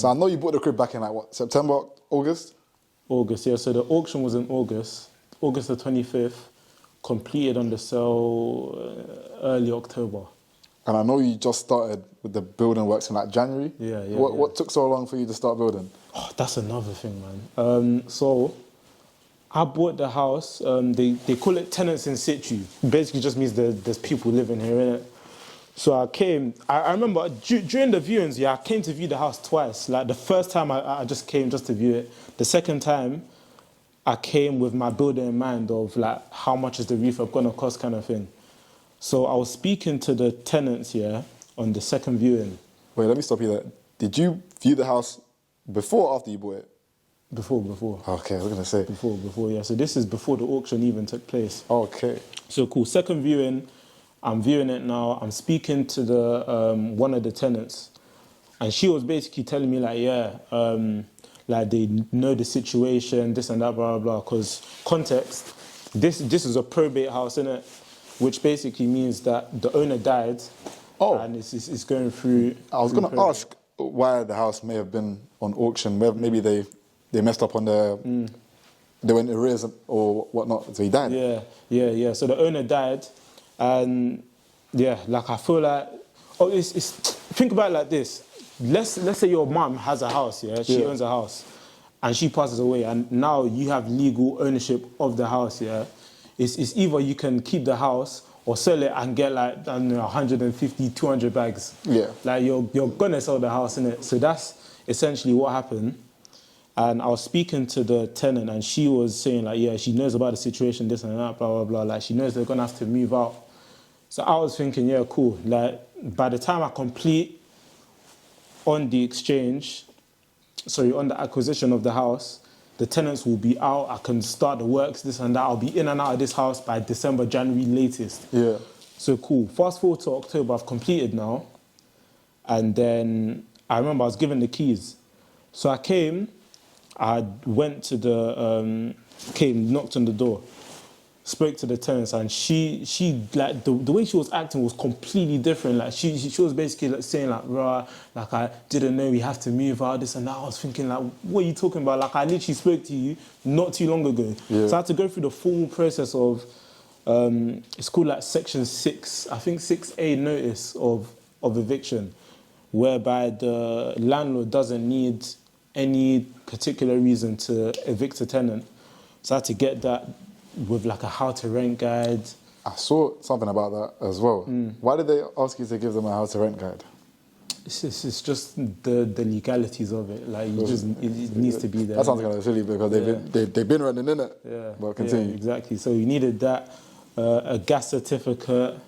So I know you bought the crib back in like what, September, August? August, yeah. So the auction was in August the 25th, completed on the sale early October. And I know you just started with the building works in like January. Yeah. What took so long for you to start building? Oh, that's another thing, man. So I bought the house. They call it tenants in situ. Basically, just means there's people living here, innit? So I came. I remember during the viewings, I came to view the house twice. Like the first time, I just came just to view it. The second time, I came with my builder in mind of like how much is the refurb gonna cost, kind of thing. So I was speaking to the tenants on the second viewing. Wait, let me stop you there. Did you view the house before or after you bought it? Before. Okay, I was gonna say. Before, yeah. So this is before the auction even took place. Okay. So cool. Second viewing, I'm viewing it now. I'm speaking to the one of the tenants, and she was basically telling me like, like they know the situation, this and that, blah blah blah. Because context, this is a probate house, innit? Which basically means that the owner died. Oh. And it's going through. I was gonna ask why the house may have been on auction. Maybe they messed up on the. They went arrears or whatnot, so he died. Yeah. So the owner died, and like I feel like, it's think about it like this. Let's say your mum has a house, she owns a house, and she passes away, and now you have legal ownership of the house, It's either you can keep the house or sell it and get like, I don't know, 150, 200 bags. Yeah. Like you're gonna sell the house, innit? So that's essentially what happened. And I was speaking to the tenant, and she was saying like, she knows about the situation, this and that, blah, blah, blah. Like she knows they're gonna have to move out. So I was thinking, cool. Like by the time I complete on the acquisition of the house, the tenants will be out, I can start the works, this and that. I'll be in and out of this house by December, January latest. Yeah. So cool. Fast forward to October, I've completed now. And then I remember I was given the keys. So I came, I went to knocked on the door, spoke to the tenants, and she like the way she was acting was completely different. Like she was basically like saying like, rah, like I didn't know we have to move out, this and that. I was thinking like, what are you talking about? Like I literally spoke to you not too long ago. Yeah. So I had to go through the formal process of it's called like section 6, I think 6A notice of eviction, whereby the landlord doesn't need any particular reason to evict a tenant. So I had to get that with like a how to rent guide. I saw something about that as well. Why did they ask you to give them a how to rent guide? It's just the legalities of it. Like it needs to be there. That sounds kind of silly because they've been running in it. Yeah. But continue. Yeah, exactly. So you needed that, a gas certificate.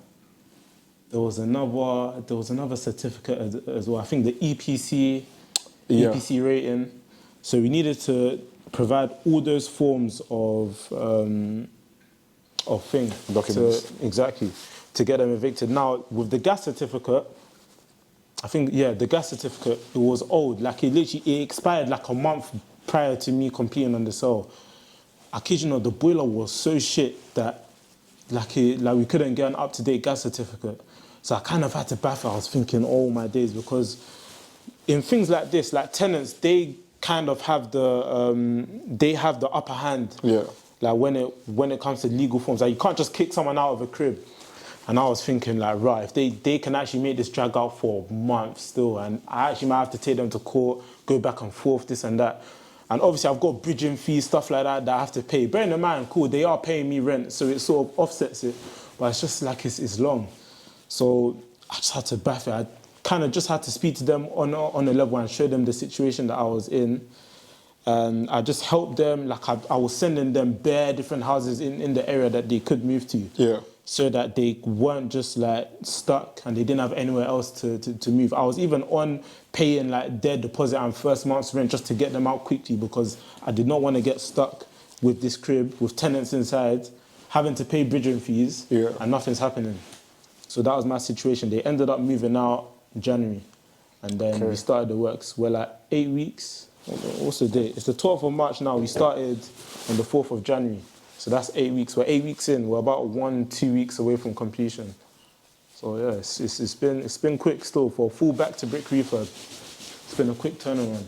There was another certificate as well. I think the EPC rating. So we needed to provide all those forms of documents. To get them evicted. Now with the gas certificate, I think the gas certificate, it was old. Like it expired like a month prior to me completing on the sale. I kid you not, the boiler was so shit that like we couldn't get an up-to-date gas certificate. So I kind of had to baffle. I was thinking, oh my days, because in things like this, like tenants, they kind of have the upper hand. Yeah. Like when it comes to legal forms, like you can't just kick someone out of a crib. And I was thinking like, right, if they can actually make this drag out for months still, and I actually might have to take them to court, go back and forth, this and that. And obviously I've got bridging fees, stuff like that I have to pay. Bearing in mind, cool, they are paying me rent, so it sort of offsets it. But it's just like it's long. So I just had to baff it. I kind of just had to speak to them on a level and show them the situation that I was in. And I just helped them. Like I was sending them bare different houses in the area that they could move to. Yeah. So that they weren't just like stuck and they didn't have anywhere else to move. I was even on paying like their deposit and first month's rent just to get them out quickly, because I did not want to get stuck with this crib with tenants inside, having to pay bridging fees, and nothing's happening. So that was my situation. They ended up moving out in January, and then we started the works. We're like 8 weeks. What's the date? It's the 12th of March now. We started on the 4th of January. So that's 8 weeks. We're 8 weeks in. We're about 1-2 weeks away from completion. So yeah, it's been quick still for full back to brick refurb. it's been a quick turnaround.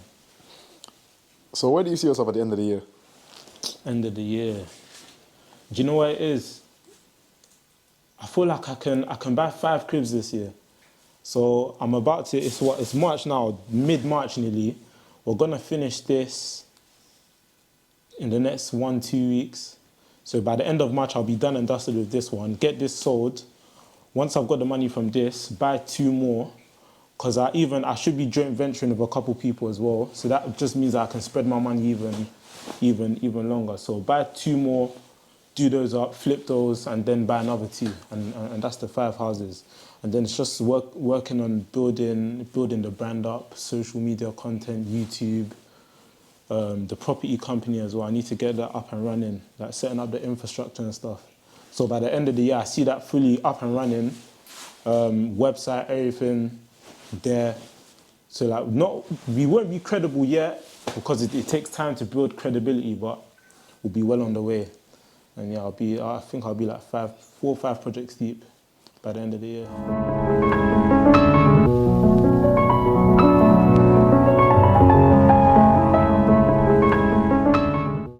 So where do you see yourself at the end of the year? End of the year. Do you know what it is? I feel like I can buy 5 cribs this year. So I'm about to, it's March now, mid-March nearly. We're gonna finish this in the next 1-2 weeks. So by the end of March, I'll be done and dusted with this one. Get this sold. Once I've got the money from this, buy 2 more. Because I should be joint venturing with a couple people as well. So that just means that I can spread my money even longer. So buy 2 more, do those up, flip those, and then buy another 2. And that's the 5 houses. And then it's just working on building the brand up, social media content, YouTube, the property company as well. I need to get that up and running, like setting up the infrastructure and stuff. So by the end of the year, I see that fully up and running, website, everything there. So like, we won't be credible yet because it takes time to build credibility, but we'll be well on the way. And yeah, I think I'll be like 4 or 5 projects deep by the end of the year.